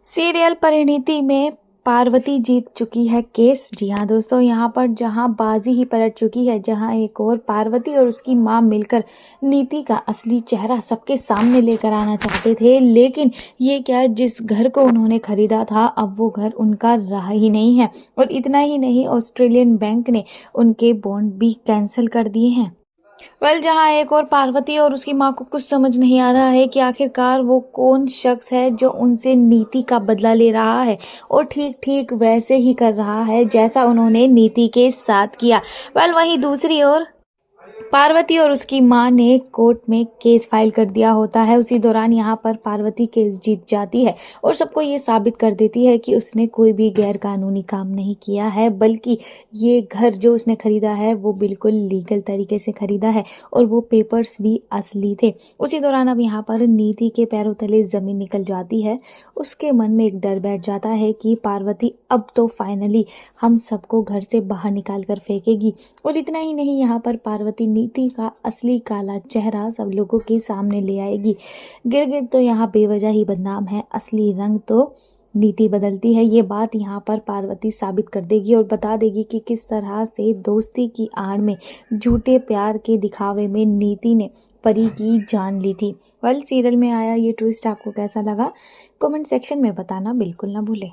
Serial Parineeti में पार्वती जीत चुकी है केस। जी हाँ दोस्तों, यहाँ पर जहाँ बाजी ही पलट चुकी है, जहाँ एक और पार्वती और उसकी माँ मिलकर नीति का असली चेहरा सबके सामने लेकर आना चाहते थे, लेकिन ये क्या, जिस घर को उन्होंने खरीदा था अब वो घर उनका रहा ही नहीं है। और इतना ही नहीं, ऑस्ट्रेलियन बैंक ने उनके बॉन्ड भी कैंसिल कर दिए हैं। जहाँ एक और पार्वती और उसकी माँ को कुछ समझ नहीं आ रहा है कि आखिरकार वो कौन शख्स है जो उनसे नीति का बदला ले रहा है और ठीक ठीक वैसे ही कर रहा है जैसा उन्होंने नीति के साथ किया। वहीं दूसरी ओर पार्वती और उसकी मां ने कोर्ट में केस फाइल कर दिया होता है। उसी दौरान यहाँ पर पार्वती केस जीत जाती है और सबको ये साबित कर देती है कि उसने कोई भी गैर कानूनी काम नहीं किया है, बल्कि ये घर जो उसने खरीदा है वो बिल्कुल लीगल तरीके से खरीदा है और वो पेपर्स भी असली थे। उसी दौरान अब यहाँ पर नीति के पैरों तले जमीन निकल जाती है। उसके मन में एक डर बैठ जाता है कि पार्वती अब तो फाइनली हम सबको घर से बाहर निकाल कर फेंकेगी। और इतना ही नहीं, यहाँ पर पार्वती नीति का असली काला चेहरा सब लोगों के सामने ले आएगी। गिरगिट तो यहाँ बेवजह ही बदनाम है, असली रंग तो नीति बदलती है। ये बात यहाँ पर पार्वती साबित कर देगी और बता देगी कि किस तरह से दोस्ती की आड़ में, झूठे प्यार के दिखावे में नीति ने परी की जान ली थी। सीरियल में आया ये ट्विस्ट आपको कैसा लगा, कमेंट सेक्शन में बताना बिल्कुल ना भूलें।